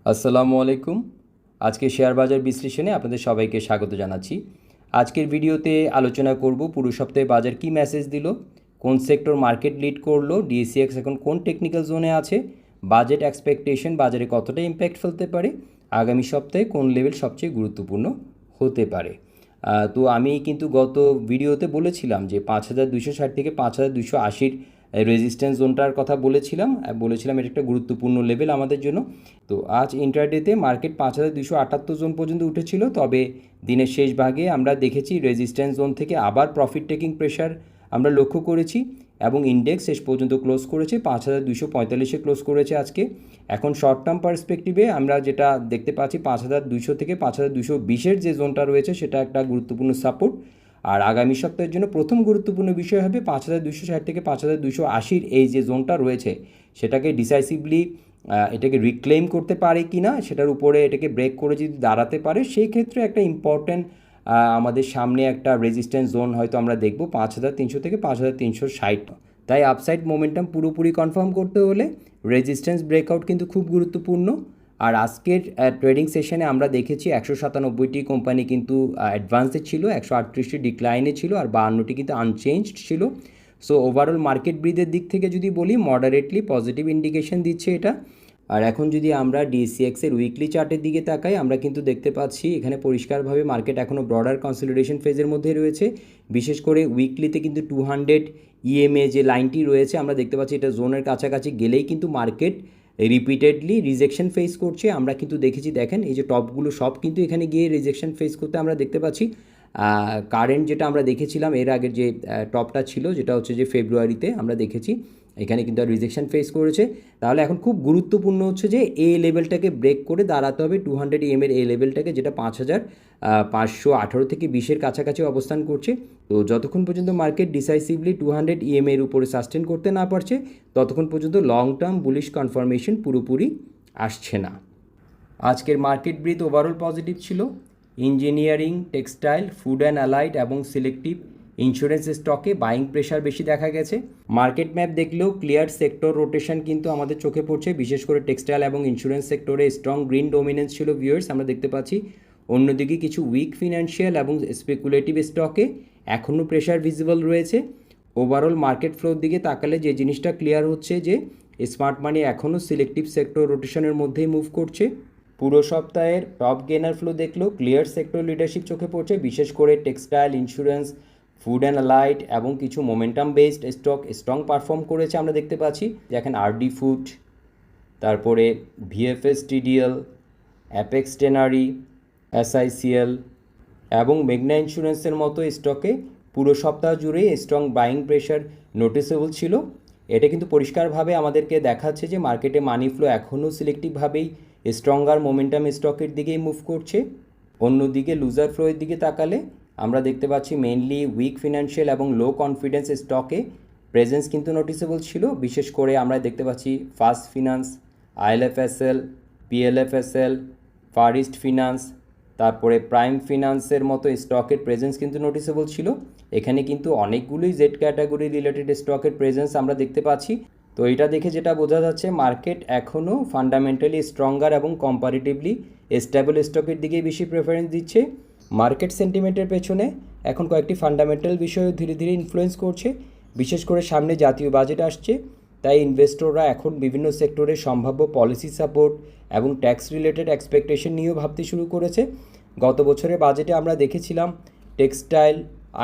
আসসালামু আলাইকুম। আজকে শেয়ার বাজার বিশ্লেষণে আপনাদের সবাইকে স্বাগত জানাচ্ছি। আজকের ভিডিওতে আলোচনা করব পুরো সপ্তাহে বাজার কী মেসেজ দিল, কোন সেক্টর মার্কেট লিড করলো, ডিএসিএক্স এখন কোন টেকনিক্যাল জোনে আছে, বাজেট এক্সপেকটেশন বাজারে কতটা ইম্প্যাক্ট ফেলতে পারে, আগামী সপ্তাহে কোন লেভেল সবচেয়ে গুরুত্বপূর্ণ হতে পারে। তো আমি কিন্তু গত ভিডিওতে বলেছিলাম যে 5260 থেকে 5280 রেজিস্ট্যান্স জোনটার কথা বলেছিলাম এটা একটা গুরুত্বপূর্ণ লেভেল আমাদের জন্য। তো আজ ইন্ট্রাডেতে মার্কেট 5278 জোন পর্যন্ত উঠেছিল, তবে দিনের শেষ ভাগে আমরা দেখেছি রেজিস্ট্যান্স জোন থেকে আবার প্রফিট টেকিং প্রেশার আমরা লক্ষ্য করেছি এবং ইন্ডেক্স শেষ পর্যন্ত ক্লোজ করেছে 5245-এ ক্লোজ করেছে আজকে। এখন শর্ট টার্ম পার্সপেক্টিভে আমরা যেটা দেখতে পাচ্ছি 5200 থেকে 5220-এর যে জোনটা রয়েছে সেটা একটা গুরুত্বপূর্ণ সাপোর্ট। আর আগামী সপ্তাহের জন্য প্রথম গুরুত্বপূর্ণ বিষয় হবে 5260 থেকে 5280-র এই যে জোনটা রয়েছে সেটাকে ডিসাইসিভলি এটাকে রিক্লেম করতে পারে কি না, সেটার উপরে এটাকে ব্রেক করে যদি দাঁড়াতে পারে সেই ক্ষেত্রে একটা ইম্পর্ট্যান্ট আমাদের সামনে একটা রেজিস্ট্যান্স জোন হয়তো আমরা দেখব 5300 থেকে 5360। তাই আপসাইড মোমেন্টাম পুরোপুরি কনফার্ম করতে হলে রেজিস্ট্যান্স ব্রেকআউট কিন্তু খুব গুরুত্বপূর্ণ। আর আজকের ট্রেডিং সেশনে আমরা দেখেছি 197টি কোম্পানি কিন্তু অ্যাডভান্সে ছিল, 138টি ডিক্লাইনে ছিল আর 52টি কিন্তু আনচেঞ্জড ছিল। সো ওভারঅল মার্কেট ব্রিথের দিক থেকে যদি বলি মডারেটলি পজিটিভ ইন্ডিকেশন দিচ্ছে এটা। আর এখন যদি আমরা ডিএসিএক্সের উইকলি চার্টের দিকে তাকাই আমরা কিন্তু দেখতে পাচ্ছি এখানে পরিষ্কারভাবে মার্কেট এখনও ব্রডার কনসলিডেশন ফেজের মধ্যে রয়েছে। বিশেষ করে উইকলিতে কিন্তু 200 ইএমএ যে লাইনটি রয়েছে আমরা দেখতে পাচ্ছি এটা জোনের কাছাকাছি গেলেই কিন্তু মার্কেট রিপিটেডলি রিজেকশন ফেস করছে। আমরা কিন্তু দেখেছি, দেখেন এই যে টপগুলো সব কিন্তু এখানে গিয়ে রিজেকশন ফেস করতে আমরা দেখতে পাচ্ছি। কারেন্ট যেটা আমরা দেখেছিলাম এর আগের যে টপটা ছিল যেটা হচ্ছে যে ফেব্রুয়ারিতে আমরা দেখেছি এখানে কিন্তু রিজেকশন ফেস করেছে। তাহলে এখন খুব গুরুত্বপূর্ণ হচ্ছে যে এই লেভেলটাকে ব্রেক করে দাঁড়াতে হবে 200 ইএমের এই লেভেলটাকে, যেটা 5518 থেকে 20-এর কাছাকাছি অবস্থান করছে। তো যতক্ষণ পর্যন্ত মার্কেট ডিসাইসিভলি 200 ইএমের উপরে সাস্টেন করতে না পারছে ততক্ষণ পর্যন্ত লং টার্ম বুলিশ কনফার্মেশন পুরোপুরি আসছে না। আজকের মার্কেট ব্রিথ ওভারঅল পজিটিভ ছিল। Engineering, textile, food and allied এবং সিলেক্টিভ ইন্স্যুরেন্স স্টকে বাইং প্রেশার বেশি দেখা গেছে। মার্কেট ম্যাপ দেখলেও ক্লিয়ার সেক্টর রোটেশন কিন্তু আমাদের চোখে পড়ছে, বিশেষ করে টেক্সটাইল এবং ইন্স্যুরেন্স সেক্টরে স্ট্রং গ্রিন ডোমিনেন্স ছিল ভিউয়ার্স আমরা দেখতে পাচ্ছি। অন্যদিকে কিছু উইক ফিনান্সিয়াল এবং স্পেকুলেটিভ স্টকে এখনও প্রেশার ভিজিবল রয়েছে। ওভারঅল মার্কেট ফ্লোর দিকে তাকালে যে জিনিসটা ক্লিয়ার হচ্ছে যে স্মার্ট মানি এখনও সিলেক্টিভ সেক্টর রোটেশনের মধ্যেই মুভ করছে। পুরো সপ্তাহের টপ গেনার ফ্লো দেখলেও ক্লিয়ার সেক্টর লিডারশিপ চোখে পড়ছে, বিশেষ করে textile, insurance, food and allied এবং কিছু momentum based stock strong perform করেছে আমরা দেখতে পাচ্ছি। দেখেন আরডি ফুড, তারপরে ভিএফএস টিডিএল, অ্যাপেক্স টেনারি, এসআইসিএল এবং মেঘনা ইন্স্যুরেন্সের মতো স্টকে পুরো সপ্তাহ জুড়েই স্ট্রং বাইং প্রেশার নোটিসেবল ছিল। এটা কিন্তু পরিষ্কারভাবে আমাদেরকে দেখাচ্ছে যে মার্কেটে মানি ফ্লো এখনও সিলেক্টিভভাবেই স্ট্রঙ্গার মোমেন্টাম স্টকের দিকেই মুভ করছে। অন্যদিকে লুজার ফ্লোয়ের দিকে তাকালে আমরা দেখতে পাচ্ছি মেইনলি উইক ফিনান্সিয়াল এবং লো কনফিডেন্স স্টকে প্রেজেন্স কিন্তু নোটিসেবল ছিল। বিশেষ করে আমরা দেখতে পাচ্ছি First Finance, ILFSL, PLFSL, Far East Finance, তারপরে প্রাইম ফিনান্সের মতো স্টকের প্রেজেন্স কিন্তু নোটিসেবল ছিল। এখানে কিন্তু অনেকগুলোই জেড ক্যাটাগরি রিলেটেড স্টকের প্রেজেন্স আমরা দেখতে পাচ্ছি। তো এটা দেখে যেটা বোঝা যাচ্ছে মার্কেট এখনও ফান্ডামেন্টালি স্ট্রঙ্গার এবং কম্পারেটিভলি স্টেবল স্টকের দিকে বেশি প্রেফারেন্স দিচ্ছে। মার্কেট সেন্টিমেন্টের পেছনে এখন কয়েকটি ফান্ডামেন্টাল বিষয় ধীরে ধীরে ইনফ্লুয়েন্স করছে। বিশেষ করে সামনে জাতীয় বাজেট আসছে, তাই ইনভেস্টররা এখন বিভিন্ন সেক্টরের সম্ভাব্য পলিসি সাপোর্ট এবং ট্যাক্স রিলেটেড এক্সপেকটেশন নিয়েও ভাবতে শুরু করেছে। গত বছরের বাজেটে আমরা দেখেছিলাম টেক্সটাইল,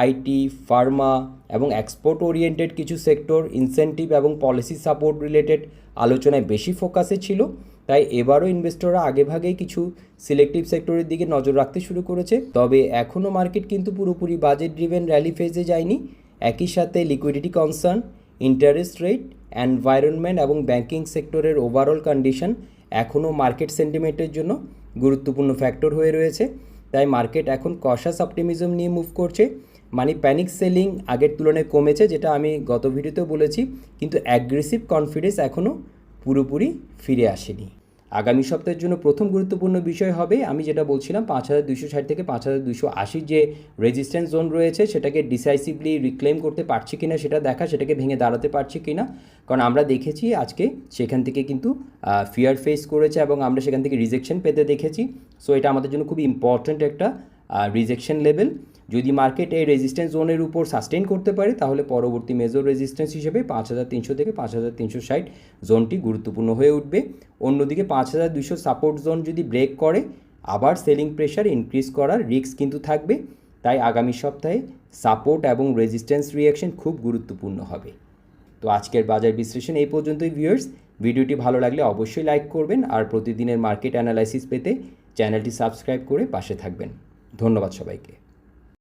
আইটি, ফার্মা এবং এক্সপোর্ট ওরিয়েন্টেড কিছু সেক্টর ইনসেন্টিভ এবং পলিসি সাপোর্ট রিলেটেড আলোচনায় বেশি ফোকাসে ছিল। তাই এবারও ইনভেস্টররা আগেভাগেই কিছু সিলেক্টিভ সেক্টরের দিকে নজর রাখতে শুরু করেছে। তবে এখনও মার্কেট কিন্তু পুরোপুরি বাজেট ড্রিভেন র্যালি ফেজে যায়নি। একই সাথে liquidity concern, interest rate, environment এবং ব্যাংকিং সেক্টরের ওভারঅল কন্ডিশন এখনও মার্কেট সেন্টিমেন্টের জন্য গুরুত্বপূর্ণ ফ্যাক্টর হয়ে রয়েছে। তাই মার্কেট এখন কশাস অপটিমিজম নিয়ে মুভ করছে। মানে প্যানিক সেলিং আগের তুলনায় কমেছে, যেটা আমি গত ভিডিওতেও বলেছি, কিন্তু অ্যাগ্রেসিভ কনফিডেন্স এখনও পুরোপুরি ফিরে আসেনি। আগামী সপ্তাহের জন্য প্রথম গুরুত্বপূর্ণ বিষয় হবে আমি যেটা বলছিলাম 5260 থেকে 5280 যে রেজিস্ট্যান্স জোন রয়েছে সেটাকে ডিসাইসিভলি রিক্লেম করতে পারছি কিনা সেটা দেখা, সেটাকে ভেঙে দাঁড়াতে পারছি কিনা। কারণ আমরা দেখেছি আজকে সেখান থেকে কিন্তু ফিয়ার ফেস করেছে এবং আমরা সেখান থেকে রিজেকশন পেতে দেখেছি। সো এটা আমাদের জন্য খুবই ইম্পর্ট্যান্ট একটা রিজেকশন লেভেল। যদি মার্কেট এই রেজিস্ট্যান্স জোনের উপর সাস্টেইন করতে পারে তাহলে পরবর্তী মেজর রেজিস্ট্যান্স হিসেবে 5300 থেকে 5360 জোনটি গুরুত্বপূর্ণ হয়ে উঠবে। অন্যদিকে 5200 সাপোর্ট জোন যদি ব্রেক করে আবার সেলিং প্রেশার ইনক্রিজ করার রিস্ক কিন্তু থাকবে। তাই আগামী সপ্তাহে সাপোর্ট এবং রেজিস্ট্যান্স রিঅ্যাকশন খুব গুরুত্বপূর্ণ হবে। তো আজকের বাজার বিশ্লেষণ এই পর্যন্তই ভিউয়ার্স। ভিডিওটি ভালো লাগলে অবশ্যই লাইক করবেন আর প্রতিদিনের মার্কেট অ্যানালাইসিস পেতে চ্যানেলটি সাবস্ক্রাইব করে পাশে থাকবেন। ধন্যবাদ সবাইকে।